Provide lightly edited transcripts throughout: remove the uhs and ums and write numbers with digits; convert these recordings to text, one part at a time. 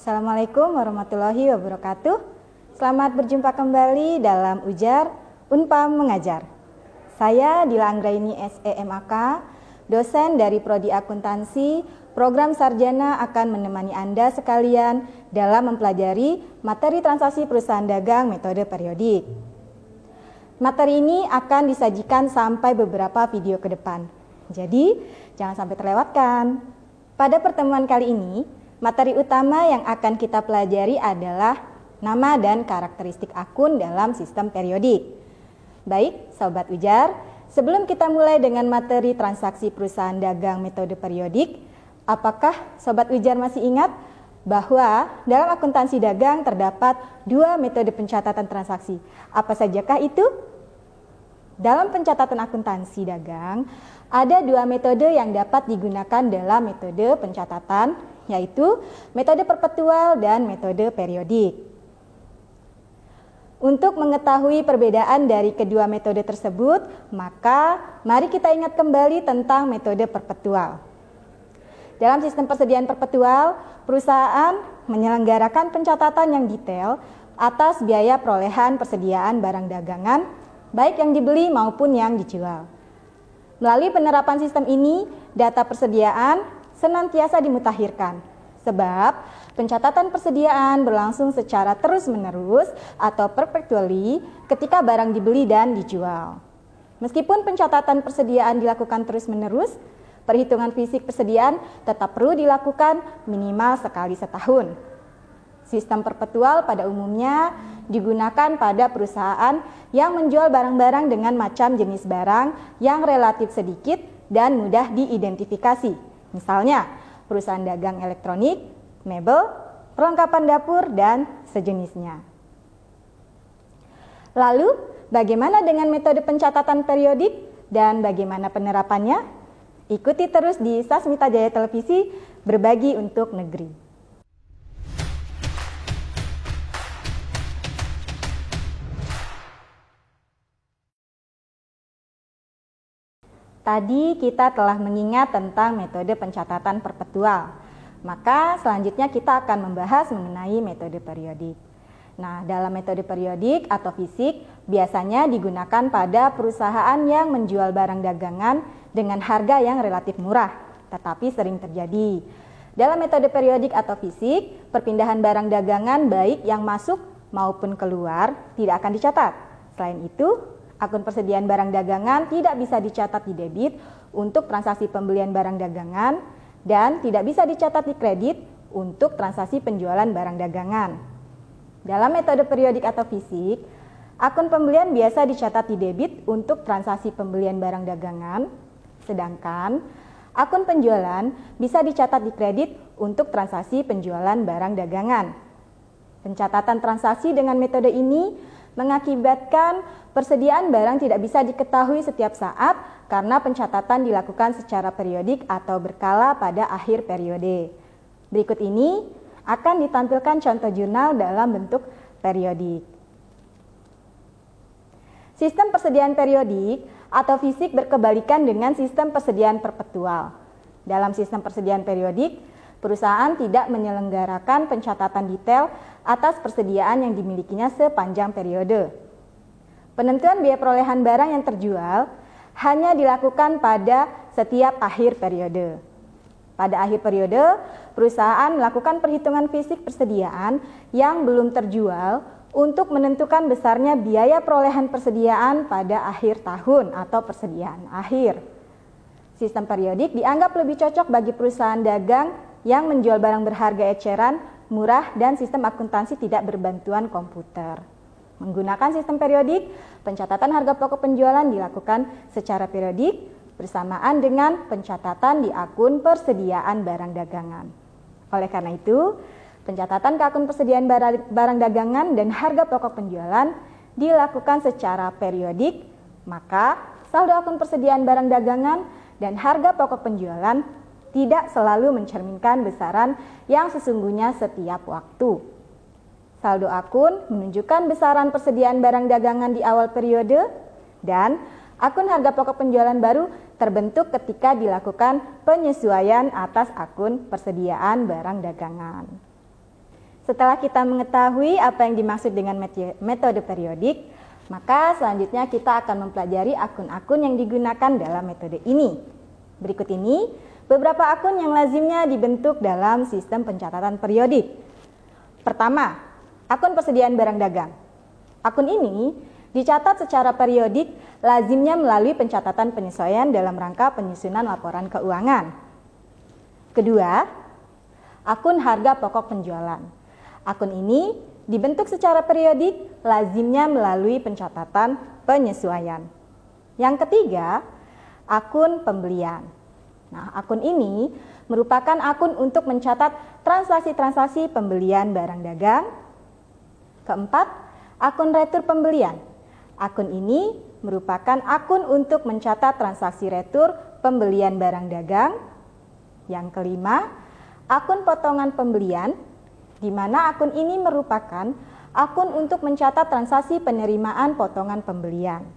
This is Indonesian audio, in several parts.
Assalamualaikum warahmatullahi wabarakatuh. Selamat berjumpa kembali dalam Ujar Unpam Mengajar. Saya Dila Anggraini SEMAK, dosen dari Prodi Akuntansi, Program Sarjana akan menemani Anda sekalian dalam mempelajari materi transaksi perusahaan dagang metode periodik. Materi ini akan disajikan sampai beberapa video ke depan. Jadi, jangan sampai terlewatkan. Pada pertemuan kali ini, materi utama yang akan kita pelajari adalah nama dan karakteristik akun dalam sistem periodik. Baik, Sobat Ujar, sebelum kita mulai dengan materi transaksi perusahaan dagang metode periodik, apakah Sobat Ujar masih ingat bahwa dalam akuntansi dagang terdapat dua metode pencatatan transaksi? Apa sajakah itu? Dalam pencatatan akuntansi dagang, ada dua metode yang dapat digunakan dalam metode pencatatan, yaitu metode perpetual dan metode periodik. Untuk mengetahui perbedaan dari kedua metode tersebut, maka mari kita ingat kembali tentang metode perpetual. Dalam sistem persediaan perpetual, perusahaan menyelenggarakan pencatatan yang detail atas biaya perolehan persediaan barang dagangan, baik yang dibeli maupun yang dijual. Melalui penerapan sistem ini, data persediaan senantiasa dimutakhirkan, sebab pencatatan persediaan berlangsung secara terus-menerus atau perpetually ketika barang dibeli dan dijual. Meskipun pencatatan persediaan dilakukan terus-menerus, perhitungan fisik persediaan tetap perlu dilakukan minimal sekali setahun. Sistem perpetual pada umumnya digunakan pada perusahaan yang menjual barang-barang dengan macam jenis barang yang relatif sedikit dan mudah diidentifikasi. Misalnya, perusahaan dagang elektronik, mebel, perlengkapan dapur, dan sejenisnya. Lalu, bagaimana dengan metode pencatatan periodik dan bagaimana penerapannya? Ikuti terus di Sasmita Jaya Televisi Berbagi untuk Negeri. Tadi kita telah mengingat tentang metode pencatatan perpetual. Maka selanjutnya kita akan membahas mengenai metode periodik. Nah, dalam metode periodik atau fisik biasanya digunakan pada perusahaan yang menjual barang dagangan dengan harga yang relatif murah, tetapi sering terjadi. Dalam metode periodik atau fisik, perpindahan barang dagangan baik yang masuk maupun keluar tidak akan dicatat. Selain itu, akun persediaan barang dagangan tidak bisa dicatat di debit untuk transaksi pembelian barang dagangan dan tidak bisa dicatat di kredit untuk transaksi penjualan barang dagangan. Dalam metode periodik atau fisik, akun pembelian biasa dicatat di debit untuk transaksi pembelian barang dagangan, sedangkan akun penjualan bisa dicatat di kredit untuk transaksi penjualan barang dagangan. Pencatatan transaksi dengan metode ini mengakibatkan persediaan barang tidak bisa diketahui setiap saat karena pencatatan dilakukan secara periodik atau berkala pada akhir periode. Berikut ini akan ditampilkan contoh jurnal dalam bentuk periodik. Sistem persediaan periodik atau fisik berkebalikan dengan sistem persediaan perpetual. Dalam sistem persediaan periodik, perusahaan tidak menyelenggarakan pencatatan detail atas persediaan yang dimilikinya sepanjang periode. Penentuan biaya perolehan barang yang terjual hanya dilakukan pada setiap akhir periode. Pada akhir periode, perusahaan melakukan perhitungan fisik persediaan yang belum terjual untuk menentukan besarnya biaya perolehan persediaan pada akhir tahun atau persediaan akhir. Sistem periodik dianggap lebih cocok bagi perusahaan dagang yang menjual barang berharga eceran, murah, dan sistem akuntansi tidak berbantuan komputer. Menggunakan sistem periodik, pencatatan harga pokok penjualan dilakukan secara periodik bersamaan dengan pencatatan di akun persediaan barang dagangan. Oleh karena itu, pencatatan ke akun persediaan barang dagangan dan harga pokok penjualan dilakukan secara periodik, maka saldo akun persediaan barang dagangan dan harga pokok penjualan tidak selalu mencerminkan besaran yang sesungguhnya setiap waktu. Saldo akun menunjukkan besaran persediaan barang dagangan di awal periode dan akun harga pokok penjualan baru terbentuk ketika dilakukan penyesuaian atas akun persediaan barang dagangan. Setelah kita mengetahui apa yang dimaksud dengan metode periodik, maka selanjutnya kita akan mempelajari akun-akun yang digunakan dalam metode ini. Berikut ini beberapa akun yang lazimnya dibentuk dalam sistem pencatatan periodik. Pertama, akun persediaan barang dagang. Akun ini dicatat secara periodik lazimnya melalui pencatatan penyesuaian dalam rangka penyusunan laporan keuangan. Kedua, akun harga pokok penjualan. Akun ini dibentuk secara periodik lazimnya melalui pencatatan penyesuaian. Yang ketiga, akun pembelian. Nah, akun ini merupakan akun untuk mencatat transaksi-transaksi pembelian barang dagang. Keempat, akun retur pembelian. Akun ini merupakan akun untuk mencatat transaksi retur pembelian barang dagang. Yang kelima, akun potongan pembelian, di mana akun ini merupakan akun untuk mencatat transaksi penerimaan potongan pembelian.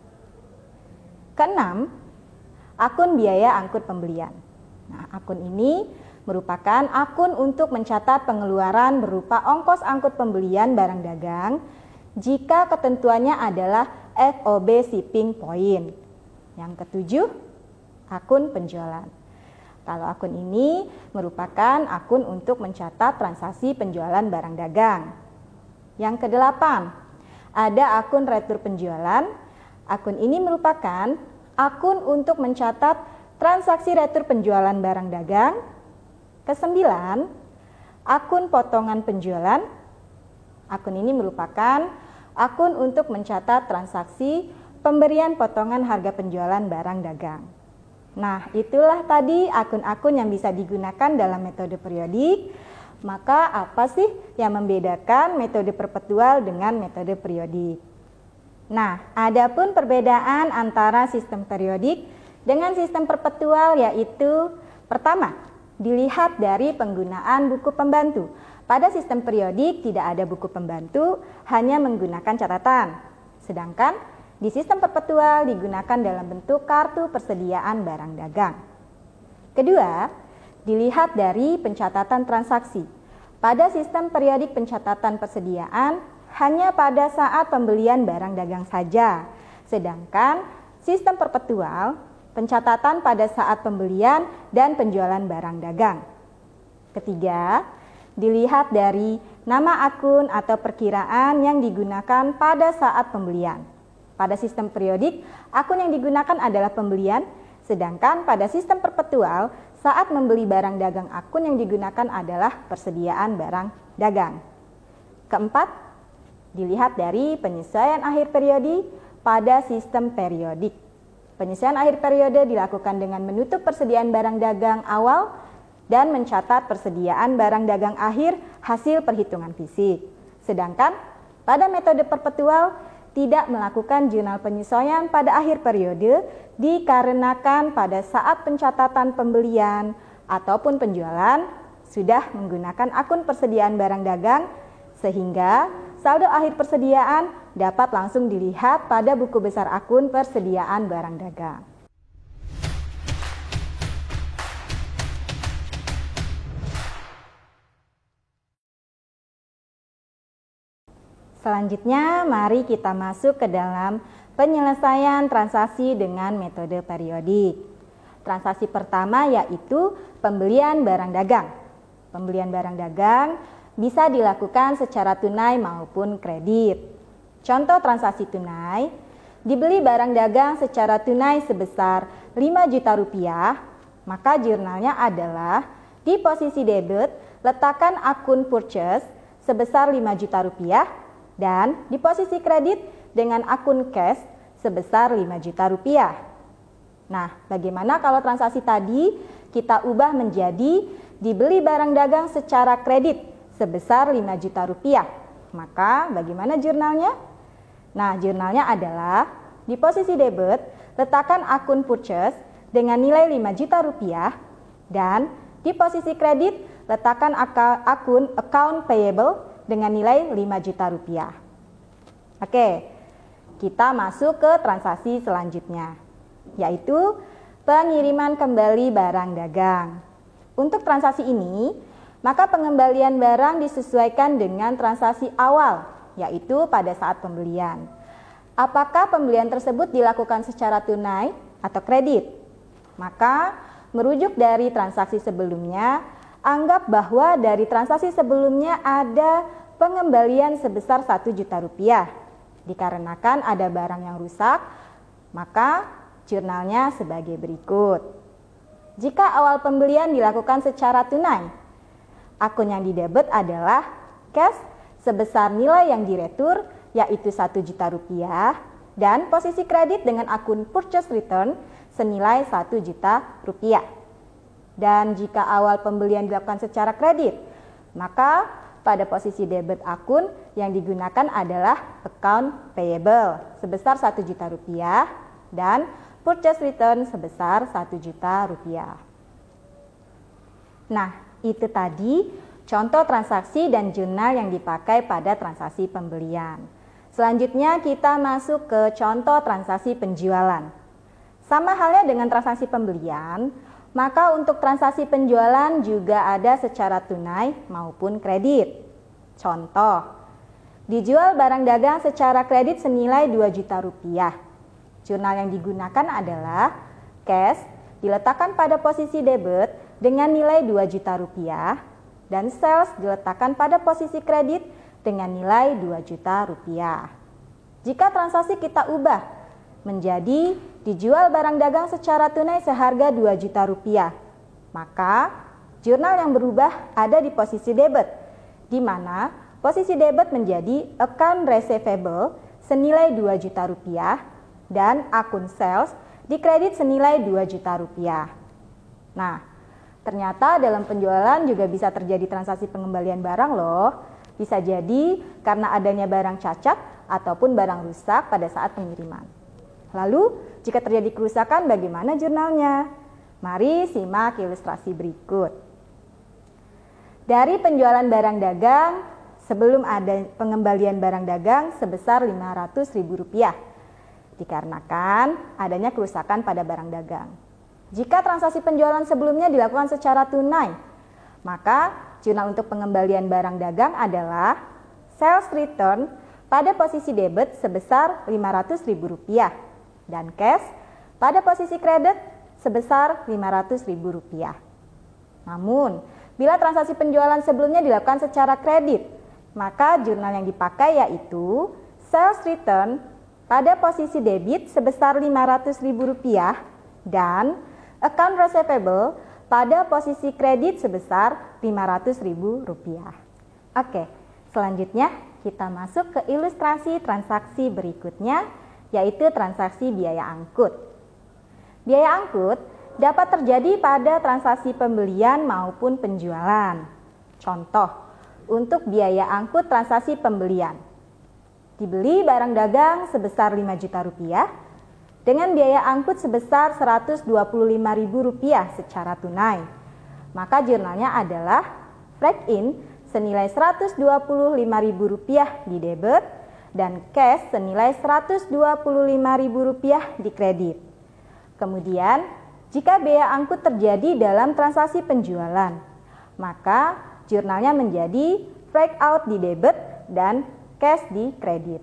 Keenam, akun biaya angkut pembelian. Nah, akun ini merupakan akun untuk mencatat pengeluaran berupa ongkos angkut pembelian barang dagang jika ketentuannya adalah FOB shipping point. Yang ketujuh, akun penjualan. Kalau akun ini merupakan akun untuk mencatat transaksi penjualan barang dagang. Yang kedelapan, ada akun retur penjualan. Akun ini merupakan akun untuk mencatat transaksi retur penjualan barang dagang. Kesembilan, akun potongan penjualan. Akun ini merupakan akun untuk mencatat transaksi pemberian potongan harga penjualan barang dagang. Nah, itulah tadi akun-akun yang bisa digunakan dalam metode periodik. Maka apa sih yang membedakan metode perpetual dengan metode periodik? Nah, adapun perbedaan antara sistem periodik dengan sistem perpetual yaitu pertama, dilihat dari penggunaan buku pembantu. Pada sistem periodik tidak ada buku pembantu, hanya menggunakan catatan. Sedangkan di sistem perpetual digunakan dalam bentuk kartu persediaan barang dagang. Kedua, dilihat dari pencatatan transaksi. Pada sistem periodik pencatatan persediaan hanya pada saat pembelian barang dagang saja. Sedangkan sistem perpetual pencatatan pada saat pembelian dan penjualan barang dagang. Ketiga, dilihat dari nama akun atau perkiraan yang digunakan pada saat pembelian. Pada sistem periodik, akun yang digunakan adalah pembelian, sedangkan pada sistem perpetual, saat membeli barang dagang akun yang digunakan adalah persediaan barang dagang. Keempat, dilihat dari penyesuaian akhir periode pada sistem periodik. Penyesuaian akhir periode dilakukan dengan menutup persediaan barang dagang awal dan mencatat persediaan barang dagang akhir hasil perhitungan fisik. Sedangkan pada metode perpetual tidak melakukan jurnal penyesuaian pada akhir periode dikarenakan pada saat pencatatan pembelian ataupun penjualan sudah menggunakan akun persediaan barang dagang sehingga saldo akhir persediaan dapat langsung dilihat pada buku besar akun persediaan barang dagang. Selanjutnya, mari kita masuk ke dalam penyelesaian transaksi dengan metode periodik. Transaksi pertama yaitu pembelian barang dagang. Pembelian barang dagang bisa dilakukan secara tunai maupun kredit. Contoh transaksi tunai, dibeli barang dagang secara tunai sebesar 5 juta rupiah, maka jurnalnya adalah di posisi debit, letakkan akun purchase sebesar 5 juta rupiah, dan di posisi kredit dengan akun cash sebesar 5 juta rupiah. Nah, bagaimana kalau transaksi tadi kita ubah menjadi dibeli barang dagang secara kredit sebesar 5 juta rupiah? Maka bagaimana jurnalnya? Nah, jurnalnya adalah di posisi debit, letakkan akun purchase dengan nilai 5 juta rupiah dan di posisi kredit, letakkan akun account payable dengan nilai 5 juta rupiah. Oke, kita masuk ke transaksi selanjutnya, yaitu pengiriman kembali barang dagang. Untuk transaksi ini, maka pengembalian barang disesuaikan dengan transaksi awal, yaitu pada saat pembelian. Apakah pembelian tersebut dilakukan secara tunai atau kredit? Maka merujuk dari transaksi sebelumnya, anggap bahwa dari transaksi sebelumnya ada pengembalian sebesar 1 juta rupiah. Dikarenakan ada barang yang rusak, maka jurnalnya sebagai berikut. Jika awal pembelian dilakukan secara tunai, akun yang didebet adalah cash sebesar nilai yang diretur, yaitu 1 juta rupiah, dan posisi kredit dengan akun purchase return senilai 1 juta rupiah. Dan jika awal pembelian dilakukan secara kredit, maka pada posisi debit akun yang digunakan adalah account payable sebesar 1 juta rupiah dan purchase return sebesar 1 juta rupiah. Nah, itu tadi contoh transaksi dan jurnal yang dipakai pada transaksi pembelian. Selanjutnya kita masuk ke contoh transaksi penjualan. Sama halnya dengan transaksi pembelian, maka untuk transaksi penjualan juga ada secara tunai maupun kredit. Contoh, dijual barang dagang secara kredit senilai 2 juta rupiah. Jurnal yang digunakan adalah cash diletakkan pada posisi debit dengan nilai 2 juta rupiah dan sales diletakkan pada posisi kredit dengan nilai 2 juta rupiah. Jika transaksi kita ubah menjadi dijual barang dagang secara tunai seharga 2 juta rupiah, maka jurnal yang berubah ada di posisi debit, di mana posisi debit menjadi account receivable senilai 2 juta rupiah dan akun sales di kredit senilai 2 juta rupiah. Nah, ternyata dalam penjualan juga bisa terjadi transaksi pengembalian barang loh. Bisa jadi karena adanya barang cacat ataupun barang rusak pada saat pengiriman. Lalu, jika terjadi kerusakan bagaimana jurnalnya? Mari simak ilustrasi berikut. Dari penjualan barang dagang, sebelum ada pengembalian barang dagang sebesar Rp500.000, dikarenakan adanya kerusakan pada barang dagang. Jika transaksi penjualan sebelumnya dilakukan secara tunai, maka jurnal untuk pengembalian barang dagang adalah sales return pada posisi debit sebesar Rp500.000 dan cash pada posisi kredit sebesar Rp500.000. Namun, bila transaksi penjualan sebelumnya dilakukan secara kredit, maka jurnal yang dipakai yaitu sales return pada posisi debit sebesar Rp500.000 dan account receivable pada posisi kredit sebesar Rp500.000. Oke, selanjutnya kita masuk ke ilustrasi transaksi berikutnya, yaitu transaksi biaya angkut. Biaya angkut dapat terjadi pada transaksi pembelian maupun penjualan. Contoh, untuk biaya angkut transaksi pembelian. Dibeli barang dagang sebesar Rp5 juta dengan biaya angkut sebesar Rp125.000 secara tunai. Maka jurnalnya adalah freight in senilai Rp125.000 di debit dan cash senilai Rp125.000 di kredit. Kemudian, jika biaya angkut terjadi dalam transaksi penjualan, maka jurnalnya menjadi freight out di debit dan cash di kredit.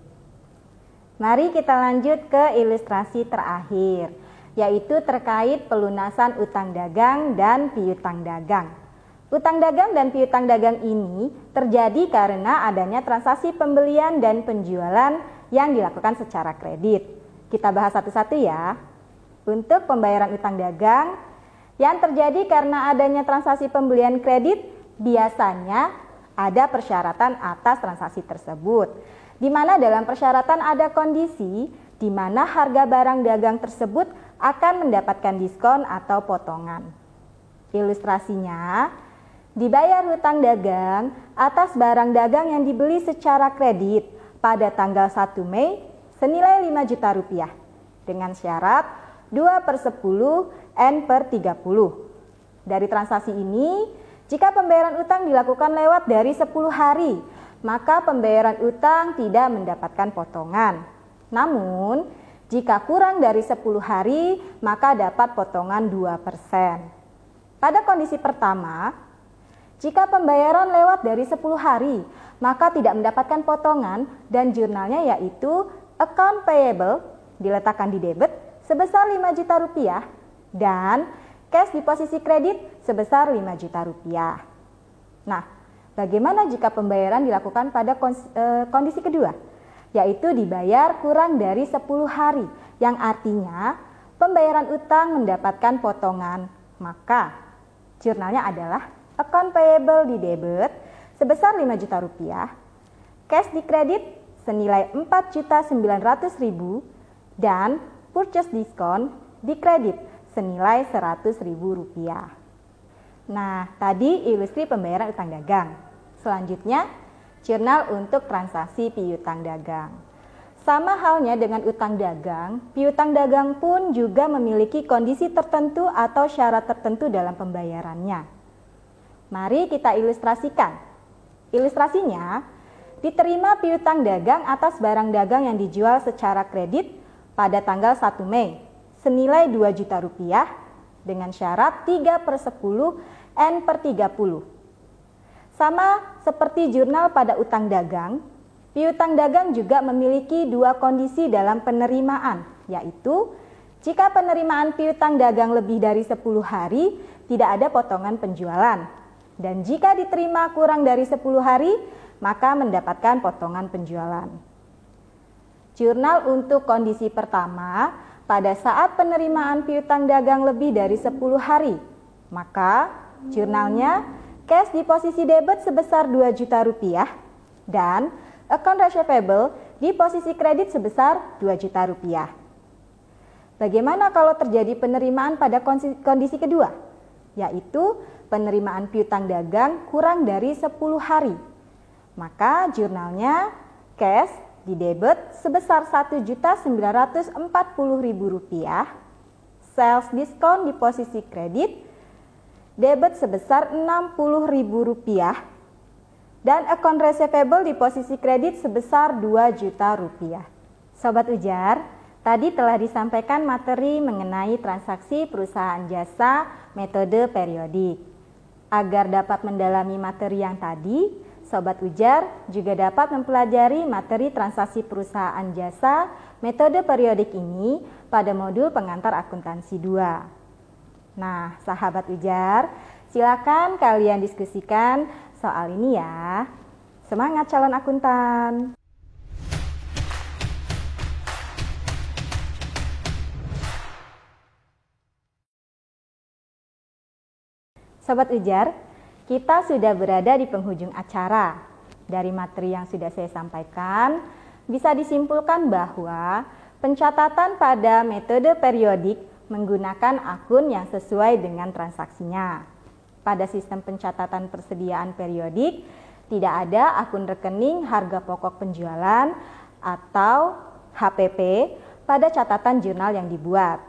Mari kita lanjut ke ilustrasi terakhir, yaitu terkait pelunasan utang dagang dan piutang dagang. Utang dagang dan piutang dagang ini terjadi karena adanya transaksi pembelian dan penjualan yang dilakukan secara kredit. Kita bahas satu-satu ya. Untuk pembayaran utang dagang yang terjadi karena adanya transaksi pembelian kredit, biasanya ada persyaratan atas transaksi tersebut, di mana dalam persyaratan ada kondisi di mana harga barang dagang tersebut akan mendapatkan diskon atau potongan. Ilustrasinya, dibayar hutang dagang atas barang dagang yang dibeli secara kredit pada tanggal 1 Mei senilai Rp5 juta dengan syarat 2/10 N/30. Dari transaksi ini, jika pembayaran utang dilakukan lewat dari 10 hari, maka pembayaran utang tidak mendapatkan potongan. Namun, jika kurang dari 10 hari, maka dapat potongan 2%. Pada kondisi pertama, Jika pembayaran lewat dari 10 hari, maka tidak mendapatkan potongan dan jurnalnya yaitu account payable diletakkan di debit sebesar 5 juta rupiah dan cash di posisi kredit sebesar 5 juta rupiah. Nah, bagaimana jika pembayaran dilakukan pada kondisi kedua? Yaitu dibayar kurang dari 10 hari, yang artinya pembayaran utang mendapatkan potongan. Maka jurnalnya adalah account payable di debit sebesar 5 juta rupiah, cash di kredit senilai 4.900.000 dan purchase discount di kredit senilai 100.000 rupiah. Nah, tadi ilustri pembayaran utang dagang. Selanjutnya, jurnal untuk transaksi piutang dagang. Sama halnya dengan utang dagang, piutang dagang pun juga memiliki kondisi tertentu atau syarat tertentu dalam pembayarannya. Mari kita ilustrasikan. Ilustrasinya, diterima piutang dagang atas barang dagang yang dijual secara kredit pada tanggal 1 Mei senilai 2 juta rupiah dengan syarat 3/10 N/30. Sama seperti jurnal pada utang dagang, piutang dagang juga memiliki dua kondisi dalam penerimaan, yaitu jika penerimaan piutang dagang lebih dari 10 hari, tidak ada potongan penjualan. Dan jika diterima kurang dari 10 hari, maka mendapatkan potongan penjualan. Jurnal untuk kondisi pertama, pada saat penerimaan piutang dagang lebih dari 10 hari, maka jurnalnya cash di posisi debit sebesar 2 juta rupiah dan account receivable di posisi kredit sebesar 2 juta rupiah. Bagaimana kalau terjadi penerimaan pada kondisi kedua, yaitu penerimaan piutang dagang kurang dari 10 hari? Maka jurnalnya cash di debit sebesar 1.940.000 rupiah, sales discount di posisi kredit, debit sebesar 60.000 rupiah, dan account receivable di posisi kredit sebesar 2 juta rupiah. Sobat Ujar, tadi telah disampaikan materi mengenai transaksi perusahaan jasa metode periodik. Agar dapat mendalami materi yang tadi, Sobat Ujar juga dapat mempelajari materi transaksi perusahaan jasa metode periodik ini pada modul pengantar akuntansi 2. Nah, sahabat Ujar, silakan kalian diskusikan soal ini ya. Semangat calon akuntan! Sobat Ujar, kita sudah berada di penghujung acara. Dari materi yang sudah saya sampaikan, bisa disimpulkan bahwa pencatatan pada metode periodik menggunakan akun yang sesuai dengan transaksinya. Pada sistem pencatatan persediaan periodik, tidak ada akun rekening harga pokok penjualan atau HPP pada catatan jurnal yang dibuat.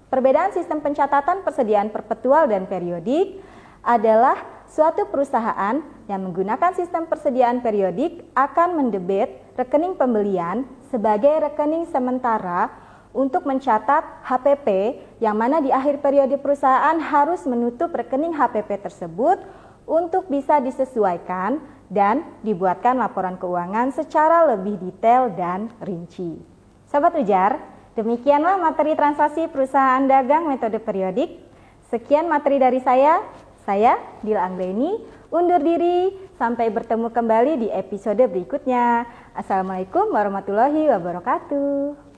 Perbedaan sistem pencatatan persediaan perpetual dan periodik adalah suatu perusahaan yang menggunakan sistem persediaan periodik akan mendebit rekening pembelian sebagai rekening sementara untuk mencatat HPP yang mana di akhir periode perusahaan harus menutup rekening HPP tersebut untuk bisa disesuaikan dan dibuatkan laporan keuangan secara lebih detail dan rinci. Sobat Ujar, demikianlah materi transaksi perusahaan dagang metode periodik. Sekian materi dari saya Dila Anggreni, undur diri. Sampai bertemu kembali di episode berikutnya. Assalamualaikum warahmatullahi wabarakatuh.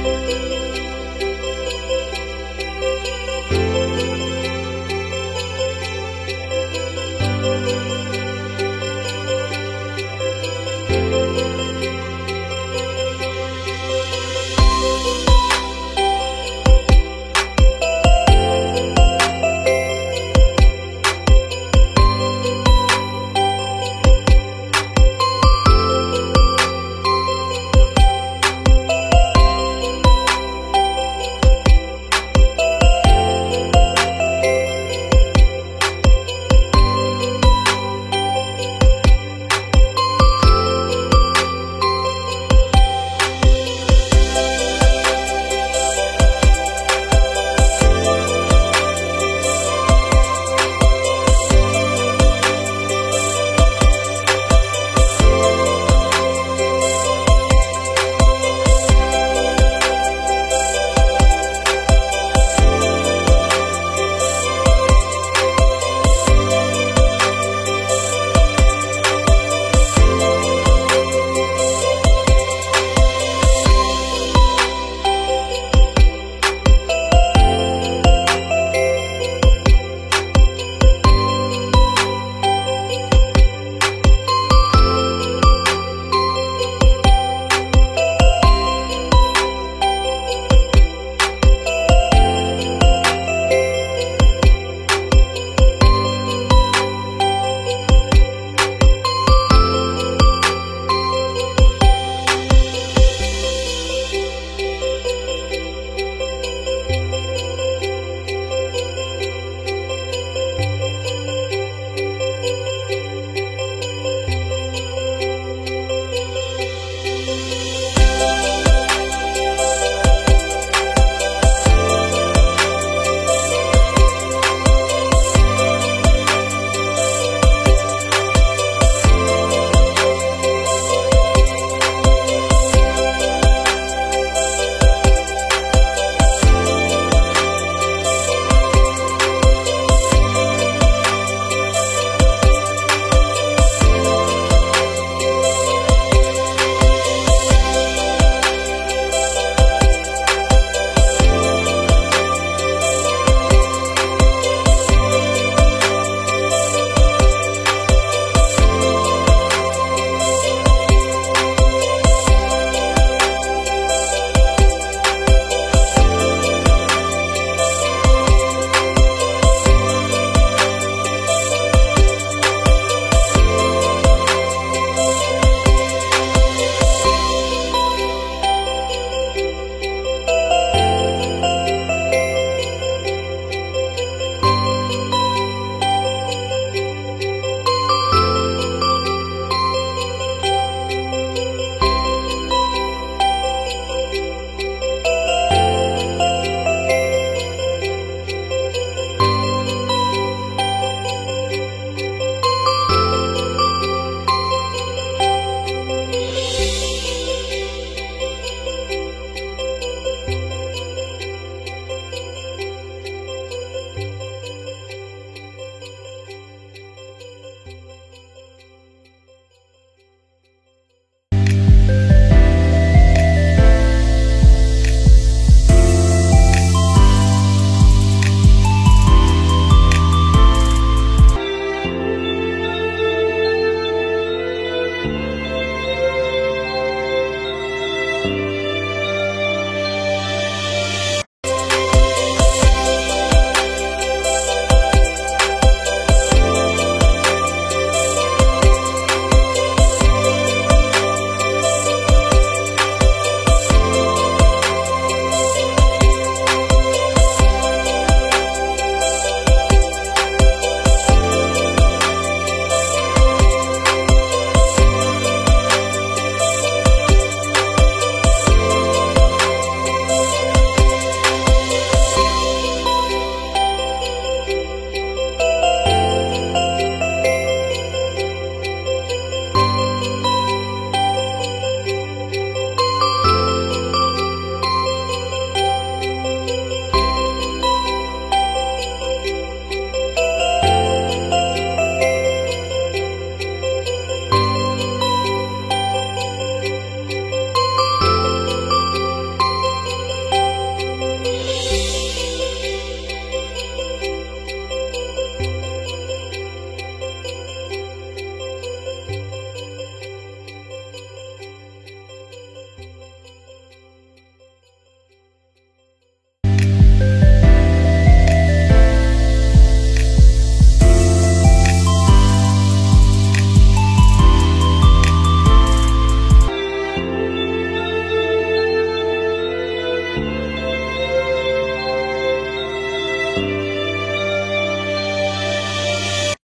Thank you.